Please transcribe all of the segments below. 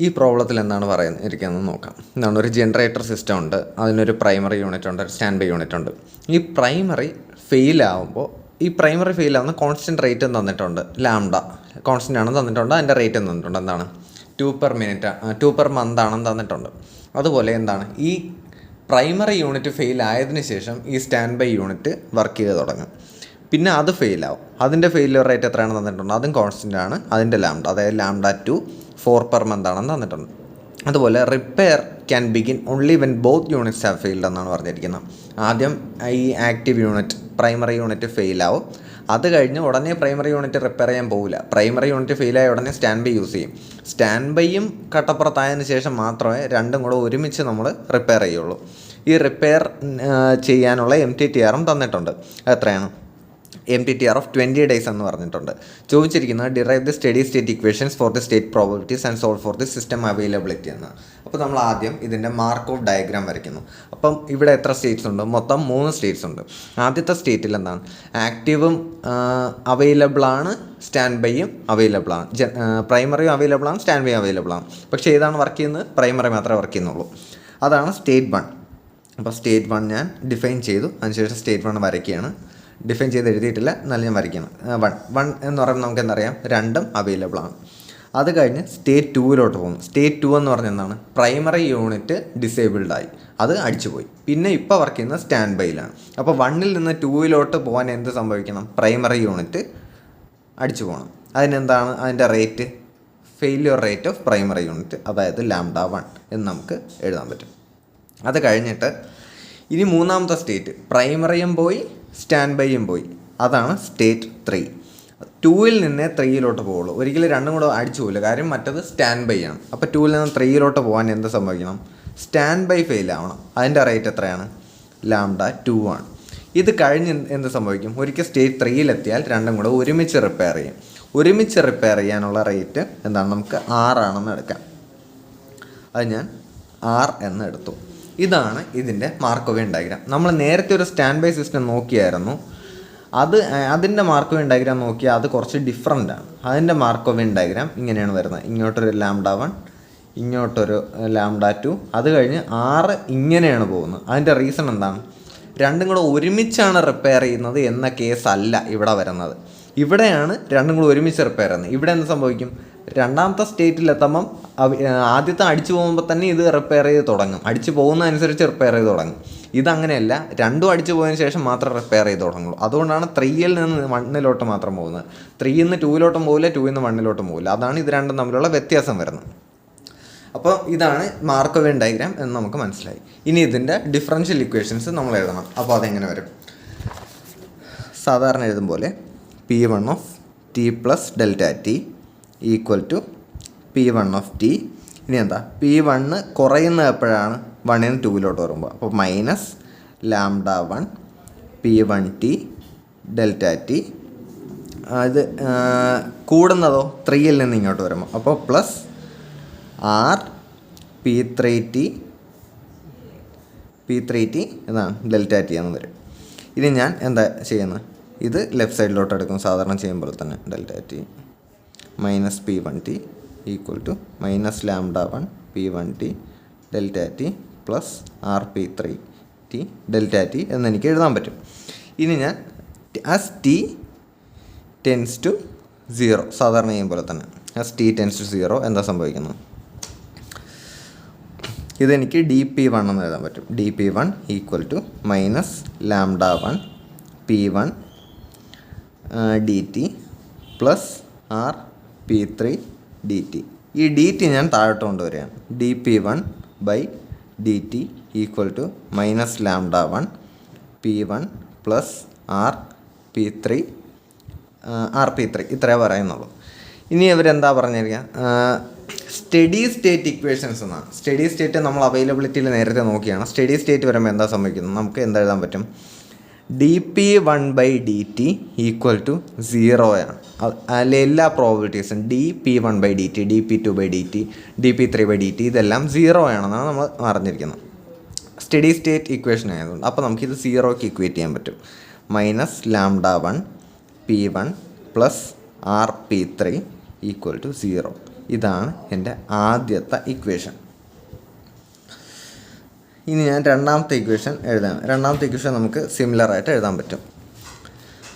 ഈ പ്രോബ്ലത്തിൽ എന്താണ് പറയുന്നിരിക്കുന്നത് നോക്കാം. എന്താണ്, ഒരു ജനറേറ്റർ സിസ്റ്റം ഉണ്ട്, അതിനൊരു പ്രൈമറി യൂണിറ്റ് ഉണ്ട്, ഒരു സ്റ്റാൻഡ് ബൈ യൂണിറ്റ് ഉണ്ട്. ഈ പ്രൈമറി ഫെയിലാവുമ്പോൾ ഈ പ്രൈമറി ഫെയിലാവുന്ന കോൺസ്റ്റൻറ്റ് റേറ്റ് തന്നിട്ടുണ്ട്, ലാംഡ കോൺസ്റ്റൻ്റ് ആണെന്ന് തന്നിട്ടുണ്ട്, അതിൻ്റെ റേറ്റ് തന്നിട്ടുണ്ട്, എന്താണ് 2 per month ആണെന്ന് തന്നിട്ടുണ്ട്. അതുപോലെ എന്താണ്, ഈ പ്രൈമറി യൂണിറ്റ് ഫെയിൽ ആയതിനു ശേഷം ഈ സ്റ്റാൻഡ് ബൈ യൂണിറ്റ് വർക്ക് ചെയ്ത് തുടങ്ങും. പിന്നെ അത് ഫെയിലാവും, അതിൻ്റെ ഫെയിലിയർ റേറ്റ് എത്രയാണെന്ന് തന്നിട്ടുണ്ട്, അതും കോൺസ്റ്റൻ്റ് ആണ്, അതിൻ്റെ ലാംഡ, അതായത് ലാംഡ 4 per month ആണെന്ന് തന്നിട്ടുണ്ട്. അതുപോലെ repair can begin only when both units have failed എന്നാണ് പറഞ്ഞിരിക്കുന്നത്. ആദ്യം ഈ ആക്റ്റീവ് യൂണിറ്റ് പ്രൈമറി യൂണിറ്റ് ഫെയിലാവും, അത് കഴിഞ്ഞ് ഉടനെ പ്രൈമറി യൂണിറ്റ് റിപ്പയർ ചെയ്യാൻ പോകില്ല. പ്രൈമറി യൂണിറ്റ് ഫെയിലായ ഉടനെ സ്റ്റാൻഡ് ബൈ യൂസ് ചെയ്യും. സ്റ്റാൻഡ് ബൈയും കട്ടപ്പുറത്തായതിനു ശേഷം മാത്രമേ രണ്ടും കൂടെ ഒരുമിച്ച് നമ്മൾ റിപ്പയർ ചെയ്യുള്ളൂ. ഈ റിപ്പയർ ചെയ്യാനുള്ള MTTR തന്നിട്ടുണ്ട്. എത്രയാണ്? MTTR of 20 days എന്ന് പറഞ്ഞിട്ടുണ്ട്. ചോദിച്ചിരിക്കുന്നത് derive the study state equations for the state probabilities and solve for the system availability എന്നാണ്. അപ്പോൾ നമ്മൾ ആദ്യം ഇതിൻ്റെ മാർക്ക് ഓഫ് ഡയഗ്രാം വരയ്ക്കുന്നു. അപ്പം ഇവിടെ എത്ര സ്റ്റേറ്റ്സ് ഉണ്ട്? മൊത്തം 3 സ്റ്റേറ്റ്സ് ഉണ്ട്. ആദ്യത്തെ സ്റ്റേറ്റിൽ എന്താണ്, ആക്റ്റീവും അവൈലബിളാണ്, സ്റ്റാൻഡ് ബൈയും അവൈലബിളാണ്, പ്രൈമറിയും അവൈലബിളാണ്, സ്റ്റാൻഡ് ബൈ അവൈലബിളാണ്. പക്ഷേ ഏതാണ് വർക്ക് ചെയ്യുന്നത്? പ്രൈമറി മാത്രമേ വർക്ക് ചെയ്യുന്നുള്ളൂ. അതാണ് സ്റ്റേറ്റ് 1. അപ്പോൾ സ്റ്റേറ്റ് 1 ഞാൻ ഡിഫൈൻ ചെയ്തു, അതിനുശേഷം സ്റ്റേറ്റ് 1 വരയ്ക്കുകയാണ്. ഡിഫൈൻ ചെയ്ത് എഴുതിയിട്ടില്ല, എന്നാലും ഞാൻ വരയ്ക്കണം. 1 എന്ന് പറയുമ്പോൾ നമുക്ക് എന്തറിയാം, രണ്ടും അവൈലബിളാണ്. അത് കഴിഞ്ഞ് സ്റ്റേറ്റ് 2 പോകുന്നു. സ്റ്റേറ്റ് 2 എന്ന് പറഞ്ഞാൽ എന്താണ്, പ്രൈമറി യൂണിറ്റ് ഡിസേബിൾഡായി, അത് അടിച്ചുപോയി. പിന്നെ ഇപ്പോൾ വർക്ക് ചെയ്യുന്നത് സ്റ്റാൻഡ് ബൈയിലാണ്. അപ്പോൾ 1 നിന്ന് 2 പോകാൻ എന്ത് സംഭവിക്കണം? പ്രൈമറി യൂണിറ്റ് അടിച്ചു പോകണം. അതിനെന്താണ് അതിൻ്റെ rate? Failure rate of primary unit, അതായത് ലാംഡ 1 എന്ന് നമുക്ക് എഴുതാൻ പറ്റും. അത് കഴിഞ്ഞിട്ട് ഇനി മൂന്നാമത്തെ സ്റ്റേറ്റ്, പ്രൈമറിയും പോയി സ്റ്റാൻഡ് ബൈയും പോയി, അതാണ് സ്റ്റേറ്റ് 3. 2 നിന്ന് 3 പോകുള്ളൂ. ഒരിക്കലും രണ്ടും കൂടെ അടിച്ചു പോകില്ല, കാര്യം മറ്റത് സ്റ്റാൻഡ് ബൈ ആണ്. അപ്പോൾ 2 നിന്ന് 3 പോകാൻ എന്ത് സംഭവിക്കണം? സ്റ്റാൻഡ് ബൈ ഫെയിൽ ആവണം. അതിൻ്റെ റേറ്റ് എത്രയാണ്? ലാംഡ 2 ആണ്. ഇത് കഴിഞ്ഞ് എന്ത് സംഭവിക്കും? ഒരിക്കൽ സ്റ്റേറ്റ് 3 രണ്ടും കൂടെ ഒരുമിച്ച് റിപ്പയർ ചെയ്യും. ഒരുമിച്ച് റിപ്പയർ ചെയ്യാനുള്ള റേറ്റ് എന്താണ്? നമുക്ക് 6 ആണെന്ന് എടുക്കാം. അത് ഞാൻ 6 എന്ന് എടുത്തു. ഇതാണ് ഇതിൻ്റെ മാർക്കോവിയൻ ഡയഗ്രാം. നമ്മൾ നേരത്തെ ഒരു സ്റ്റാൻഡ് ബൈ സിസ്റ്റം നോക്കിയായിരുന്നു, അതിൻ്റെ മാർക്കോവിയൻ ഡയഗ്രാം നോക്കിയാൽ അത് കുറച്ച് ഡിഫറൻ്റ് ആണ്. അതിൻ്റെ മാർക്കോവിയൻ ഡയഗ്രാം ഇങ്ങനെയാണ് വരുന്നത്. ഇങ്ങോട്ടൊരു ലാംഡ 1, ഇങ്ങോട്ടൊരു ലാംഡ 2, അത് കഴിഞ്ഞ് 6 ഇങ്ങനെയാണ് പോകുന്നത്. അതിൻ്റെ റീസൺ എന്താണ്? രണ്ടും കൂടെ ഒരുമിച്ചാണ് റിപ്പയർ ചെയ്യുന്നത് എന്ന കേസല്ല ഇവിടെ വരുന്നത്. ഇവിടെയാണ് രണ്ടും കൂടെ ഒരുമിച്ച് റിപ്പയർ ചെയ്യുന്നത്. ഇവിടെ എന്ത് സംഭവിക്കും? രണ്ടാമത്തെ സ്റ്റേറ്റിലെത്തുമ്പം ആദ്യത്തെ അടിച്ചു പോകുമ്പോൾ തന്നെ ഇത് റിപ്പയർ ചെയ്ത് തുടങ്ങും. അടിച്ചു പോകുന്നതനുസരിച്ച് റിപ്പയർ ചെയ്ത് തുടങ്ങും. ഇതങ്ങനെയല്ല, രണ്ടും അടിച്ചു പോയതിന് ശേഷം മാത്രം റിപ്പയർ ചെയ്ത് തുടങ്ങുള്ളൂ. അതുകൊണ്ടാണ് 3 നിന്ന് 1 മാത്രം പോകുന്നത്. 3 നിന്ന് 2 പോകില്ല, 2 നിന്ന് 1 പോകില്ല. അതാണ് ഇത് രണ്ടും തമ്മിലുള്ള വ്യത്യാസം വരുന്നത്. അപ്പോൾ ഇതാണ് മാർക്കോവിയൻ ഡയഗ്രാം എന്ന് നമുക്ക് മനസ്സിലായി. ഇനി ഇതിൻ്റെ ഡിഫറൻഷ്യൽ ഇക്വേഷൻസ് നമ്മൾ എഴുതണം. അപ്പോൾ അതെങ്ങനെ വരും? സാധാരണ എഴുതും പോലെ P1 of t plus delta t equal to P1 of t. ഇനി എന്താ, P1 കുറയുന്നത് എപ്പോഴാണ്? 1 നിന്ന് 2 വരുമ്പോൾ. അപ്പോൾ minus lambda 1 P1t delta T. ഇത് കൂടുന്നതോ 3 നിന്ന് ഇങ്ങോട്ട് വരുമ്പോൾ, അപ്പോൾ പ്ലസ് R P3t എന്നാണ് ഡെൽറ്റ ടി എന്ന് വരും. ഇനി ഞാൻ എന്താ ചെയ്യുന്നത്? ഇത് ലെഫ്റ്റ് സൈഡിലോട്ട് എടുക്കും, സാധാരണ ചെയ്യുമ്പോൾ തന്നെ. Delta t minus P1t equal to minus lambda 1 P1t delta t plus RP3t delta t എന്നെനിക്ക് എഴുതാൻ പറ്റും. ഇനി ഞാൻ ആസ് t ടെൻസ് ടു 0 സാധാരണ ചെയ്യുമ്പോൾ തന്നെ ആസ് t ടെൻസ് ടു 0 എന്താ സംഭവിക്കുന്നത്? ഇതെനിക്ക് dP1 എന്ന് എഴുതാൻ പറ്റും. dP1 equal to minus lambda 1 P1 dt plus RP3 dt. ഈ dt ഞാൻ താഴോട്ട് കൊണ്ടുവരികയാണ്. dP1 by dt equal to minus lambda 1 P1 plus RP3 ഇത്രയേ പറയുന്നുള്ളൂ. ഇനി ഇവരെന്താ പറഞ്ഞിരിക്കുക? സ്റ്റഡി സ്റ്റേറ്റ് ഇക്വേഷൻസ് എന്നാണ്. സ്റ്റഡി സ്റ്റേറ്റ് നമ്മൾ അവൈലബിലിറ്റിയിൽ നേരത്തെ നോക്കിയാണ്. സ്റ്റഡി സ്റ്റേറ്റ് വരുമ്പോൾ എന്താ സംഭവിക്കുന്നത്? നമുക്ക് എന്താ എഴുതാൻ പറ്റും? dP1 by dt equal to 0 ആണ്. അതിലെ എല്ലാ പ്രോബിലിറ്റീസും dP1 by dt, dP2 by dt, dP3 by dt ഇതെല്ലാം 0 ആണെന്നാണ് നമ്മൾ അറിഞ്ഞിരിക്കുന്നത്. സ്റ്റഡി സ്റ്റേറ്റ് ഇക്വേഷൻ ആയതുകൊണ്ട്. അപ്പോൾ നമുക്കിത് 0ക്ക് ഇക്വേറ്റ് ചെയ്യാൻ പറ്റും. Minus lambda 1 P1 plus RP3 equal to 0. ഇതാണ് എൻ്റെ ആദ്യത്തെ ഇക്വേഷൻ. ഇനി ഞാൻ രണ്ടാമത്തെ ഇക്വേഷൻ എഴുതാം. രണ്ടാമത്തെ ഇക്വേഷൻ നമുക്ക് സിമിലറായിട്ട് എഴുതാൻ പറ്റും.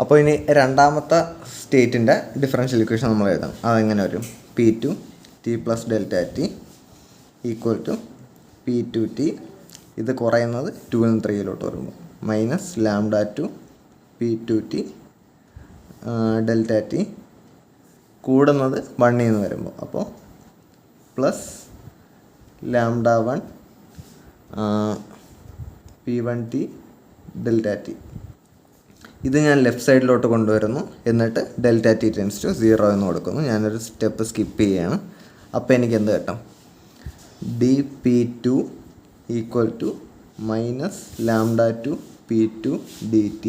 അപ്പോൾ ഇനി രണ്ടാമത്തെ സ്റ്റേറ്റിൻ്റെ ഡിഫറൻഷ്യൽ ഇക്വേഷൻ നമ്മൾ എഴുതാം. അതെങ്ങനെ വരും? P2 t plus delta t equal to P2t, ഇത് കുറയുന്നത് 2 ൽ 3 വരുമ്പോൾ, minus lambda two P2t delta t കൂടുന്നത് 1 വരുമ്പോൾ, അപ്പോൾ plus lambda 1 P1t delta T. ഇത് ഞാൻ ലെഫ്റ്റ് സൈഡിലോട്ട് കൊണ്ടുവരുന്നു. എന്നിട്ട് ഡെൽറ്റ ടി ടെൻസ് ടു 0 എന്ന് കൊടുക്കുന്നു. ഞാനൊരു സ്റ്റെപ്പ് സ്കിപ്പ് ചെയ്യുകയാണ്. അപ്പോൾ എനിക്ക് എന്ത് കിട്ടും? dP2 equal to minus lambda two P2 dt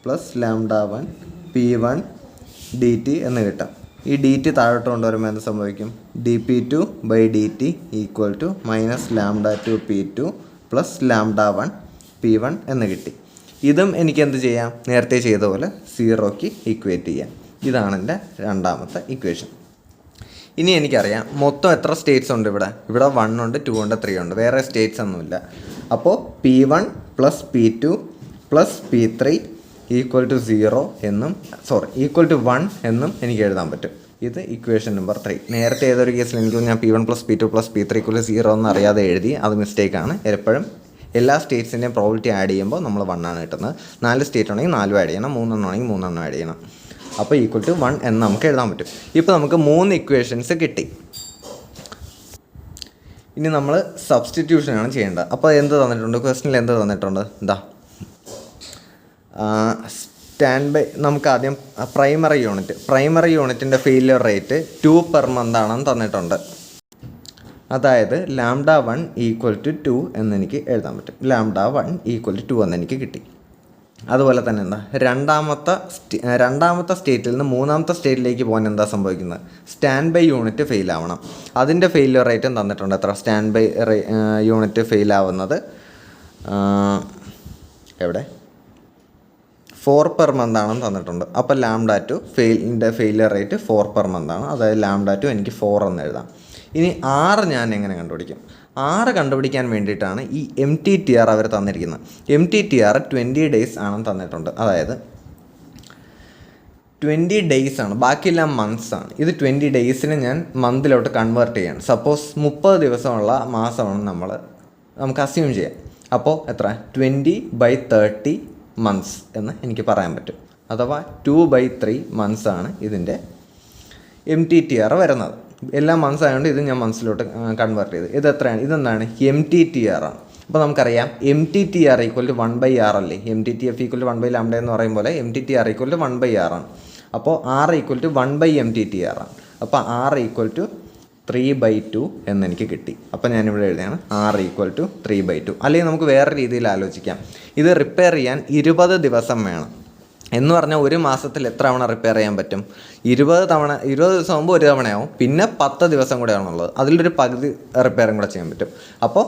plus lambda 1 P1 dt എന്ന് കിട്ടും. ഈ dt താഴോട്ട് കൊണ്ടുവരുമ്പോൾ എന്ത് സംഭവിക്കും? dP2 by dt equal to minus lambda two P2 plus lambda 1 P1 എന്ന് കിട്ടി. ഇതും എനിക്ക് എന്ത് ചെയ്യാം? നേരത്തെ ചെയ്ത പോലെ 0ക്ക് ഇക്വേറ്റ് ചെയ്യാം. ഇതാണ് എൻ്റെ രണ്ടാമത്തെ ഇക്വേഷൻ. ഇനി എനിക്കറിയാം മൊത്തം എത്ര സ്റ്റേറ്റ്സ് ഉണ്ട് ഇവിടെ. 1 ഉണ്ട്, 2 ഉണ്ട്, 3 ഉണ്ട്, വേറെ സ്റ്റേറ്റ്സ് ഒന്നുമില്ല. അപ്പോൾ P1 plus P2 plus P3 equal to 0 എന്നും ഈക്വൽ ടു 1 എന്നും എനിക്ക് എഴുതാൻ പറ്റും. ഇത് ഇക്വേഷൻ നമ്പർ 3. നേരത്തെ ഏതൊരു കേസിൽ എനിക്ക് ഞാൻ P1 plus P2 plus P3 equal to 0 എന്ന് അറിയാതെ എഴുതി. അത് മിസ്റ്റേക്കാണ്. എപ്പോഴും എല്ലാ സ്റ്റേറ്റ്സിൻ്റെയും പ്രോബിലിറ്റി ആഡ് ചെയ്യുമ്പോൾ നമ്മൾ 1 ആണ് കിട്ടുന്നത്. 4 സ്റ്റേറ്റ് ഉണ്ടെങ്കിൽ 4 ആഡ് ചെയ്യണം, 3 ആണെങ്കിൽ 3 ആഡ് ചെയ്യണം. അപ്പോൾ ഈക്വൽ ടു 1 എന്ന് നമുക്ക് എഴുതാൻ പറ്റും. ഇപ്പോൾ നമുക്ക് 3 ഇക്വേഷൻസ് കിട്ടി. ഇനി നമ്മൾ സബ്സ്റ്റിറ്റ്യൂഷനാണ് ചെയ്യേണ്ടത്. അപ്പോൾ എന്ത് തന്നിട്ടുണ്ട്? ക്വസ്റ്റനിൽ എന്ത് തന്നിട്ടുണ്ട്? എന്താ സ്റ്റാൻഡ് ബൈ. നമുക്ക് ആദ്യം പ്രൈമറി യൂണിറ്റിൻ്റെ ഫെയിലിയർ റേറ്റ് 2 പെർ മന്ത് ആണെന്ന് തന്നിട്ടുണ്ട്. അതായത് ലാംഡ 1 ഈക്വൽ ടു 2 എന്നെനിക്ക് എഴുതാൻ പറ്റും. ലാംഡ 1 ഈക്വൽ ടു 2 എന്നെനിക്ക് കിട്ടി. അതുപോലെ തന്നെ എന്താ രണ്ടാമത്തെ സ്റ്റേറ്റിൽ നിന്ന് മൂന്നാമത്തെ സ്റ്റേറ്റിലേക്ക് പോകാൻ എന്താ സംഭവിക്കുന്നത്? സ്റ്റാൻഡ് ബൈ യൂണിറ്റ് ഫെയിൽ ആവണം. അതിൻ്റെ ഫെയിലിയർ റേറ്റും തന്നിട്ടുണ്ട്. എത്ര? സ്റ്റാൻഡ് ബൈ യൂണിറ്റ് ഫെയിൽ ആവുന്നത് എവിടെ? 4 പെർ മന്ത് ആണെന്ന് തന്നിട്ടുണ്ട്. അപ്പോൾ lambda two failure rate 4 per month ആണ്. അതായത് ലാംഡ ടു എനിക്ക് 4 എന്ന് എഴുതാം. ഇനി 6 ഞാൻ എങ്ങനെ കണ്ടുപിടിക്കും? 6 കണ്ടുപിടിക്കാൻ വേണ്ടിയിട്ടാണ് ഈ MTTR അവർ തന്നിരിക്കുന്നത്. MTTR 20 ഡേയ്സ് ആണെന്ന് തന്നിട്ടുണ്ട്. അതായത് 20 ഡേയ്സ് ആണ്, ബാക്കിയെല്ലാം മന്ത്സ് ആണ്. ഇത് 20 ഡേയ്സിന് ഞാൻ മന്തിലോട്ട് കൺവേർട്ട് ചെയ്യണം. സപ്പോസ് 30 ദിവസമുള്ള മാസമാണ് നമുക്ക് അസ്യൂം ചെയ്യാം. അപ്പോൾ എത്ര? 20/30 മന്ത്സ് എന്ന് എനിക്ക് പറയാൻ പറ്റും. അഥവാ 2/3 മന്ത്സ് ആണ് ഇതിൻ്റെ MTTR വരുന്നത്. എല്ലാ മന്ത്സ് ആയതുകൊണ്ട് ഇത് ഞാൻ മന്ത്സിലോട്ട് കൺവേർട്ട് ചെയ്ത്. ഇത് എത്രയാണ്? ഇതെന്താണ്? MTTR ആണ്. അപ്പോൾ നമുക്കറിയാം MTTR ഈക്വൽ ടു 1/r അല്ലേ? MTTF ഈക്വൽ ടു 1/λ എന്ന് പറയും പോലെ MTTR ഈക്വൽ ടു 1/r ആണ്. അപ്പോൾ R ഈക്വൽ ടു 1/MTTR ആണ്. അപ്പോൾ R ഈക്വൽ ടു 3/2 എന്നെനിക്ക് കിട്ടി. അപ്പോൾ ഞാനിവിടെ എഴുതിയാണ് R ഈക്വൽ ടു 3/2. അല്ലെങ്കിൽ നമുക്ക് വേറെ രീതിയിൽ ആലോചിക്കാം. ഇത് റിപ്പയർ ചെയ്യാൻ 20 ദിവസം വേണം എന്ന് പറഞ്ഞാൽ ഒരു മാസത്തിൽ എത്ര തവണ റിപ്പയർ ചെയ്യാൻ പറ്റും? 20 ദിവസം ആകുമ്പോൾ ഒരു തവണയാവും. പിന്നെ 10 ദിവസം കൂടെ ആണുള്ളത്. അതിലൊരു പകുതി റിപ്പയറും കൂടെ ചെയ്യാൻ പറ്റും. അപ്പോൾ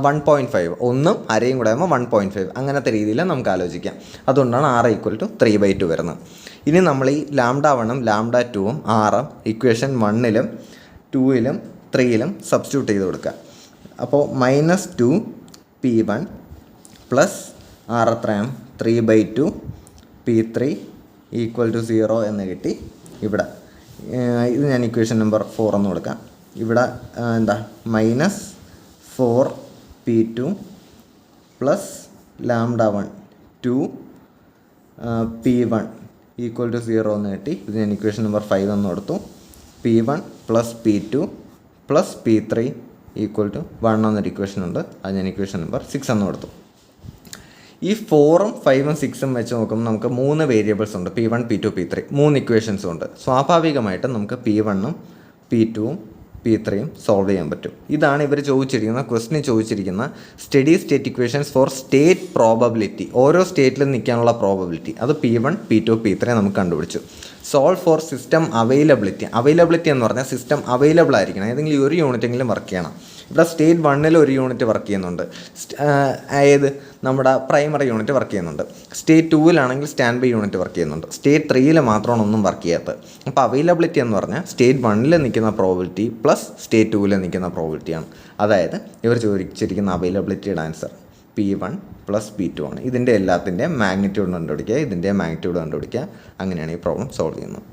1.5 ഒന്നും അരയും കൂടെ ആകുമ്പോൾ 1.5 അങ്ങനത്തെ രീതിയിൽ നമുക്ക് ആലോചിക്കാം. അതുകൊണ്ടാണ് R ഈക്വൽ ടു 3/2 വരുന്നത്. ഇനി നമ്മൾ ഈ ലാംഡ 1ഉം ലാംഡ 2ഉം Rഉം ഇക്വേഷൻ 1ലും 2ലും 3ലും സബ്സ്റ്റിറ്റ്യൂട്ട് ചെയ്ത് കൊടുക്കുക. അപ്പോൾ -2 P1 പ്ലസ് R എത്രയാണ്? 3/2 P3 ഈക്വൽ ടു 0 എന്ന് കിട്ടി. ഇവിടെ ഇത് ഞാൻ ഇക്വേഷൻ നമ്പർ 4 എന്ന് കൊടുക്കാം. ഇവിടെ എന്താ? -4 P2 plus lambda 1 2 P1 equal to 0 എന്ന് കിട്ടി. ഇത് ഞാൻ ഇക്വേഷൻ നമ്പർ 5 എന്ന് കൊടുത്തു. P1 plus P2 plus P3 equal to 1 എന്നൊരു ഇക്വേഷൻ ഉണ്ട്. അത് ഞാൻ ഇക്വേഷൻ നമ്പർ 6 എന്ന് കൊടുത്തു. ഈ 4ഉം 5ഉം 6ഉം വെച്ച് നോക്കുമ്പോൾ നമുക്ക് 3 വേരിയബിൾസ് ഉണ്ട്. P1 P2 P3 3 ഇക്വേഷൻസും ഉണ്ട്. സ്വാഭാവികമായിട്ടും നമുക്ക് P1ഉം P2ഉം P3യും സോൾവ് ചെയ്യാൻ പറ്റും. ഇതാണ് ഇവർ ക്വസ്റ്റിന് ചോദിച്ചിരിക്കുന്ന steady state equations for state probability. ഓരോ സ്റ്റേറ്റിലും നിൽക്കാനുള്ള പ്രോബബിലിറ്റി അത് P1 P2 P3 നമുക്ക് കണ്ടുപിടിച്ചു. സോൾവ് ഫോർ സിസ്റ്റം അവൈലബിലിറ്റി എന്ന് പറഞ്ഞാൽ സിസ്റ്റം അവൈലബിൾ ആയിരിക്കണം. ഏതെങ്കിലും ഒരു യൂണിറ്റെങ്കിലും വർക്ക് ചെയ്യണം. ഇവിടെ സ്റ്റേറ്റ് 1 ഒരു യൂണിറ്റ് വർക്ക് ചെയ്യുന്നുണ്ട്, ഏത് നമ്മുടെ പ്രൈമറി യൂണിറ്റ് വർക്ക് ചെയ്യുന്നുണ്ട്. State 2 stand by unit work ചെയ്യുന്നുണ്ട്. സ്റ്റേറ്റ് 3 മാത്രമാണ് ഒന്നും വർക്ക് ചെയ്യാത്തത്. അപ്പോൾ അവൈലബിലിറ്റി എന്ന് പറഞ്ഞാൽ സ്റ്റേറ്റ് 1 നിൽക്കുന്ന പ്രോബിലിറ്റി പ്ലസ് സ്റ്റേറ്റ് 2 നിൽക്കുന്ന പ്രോബിലിറ്റിയാണ്. അതായത് ഇവർ ചോദിച്ചിരിക്കുന്ന അവൈലബിലിറ്റിയുടെ ആൻസർ P1 + P2 ആണ്. ഇതിൻ്റെ എല്ലാത്തിൻ്റെയും മാഗ്നിറ്റ്യൂഡ് കണ്ടുപിടിക്കുക, ഇതിൻ്റെ മാഗ്നിറ്റ്യൂഡ് കണ്ടുപിടിക്കുക. അങ്ങനെയാണ് ഈ പ്രോബ്ലം സോൾവ് ചെയ്യുന്നത്.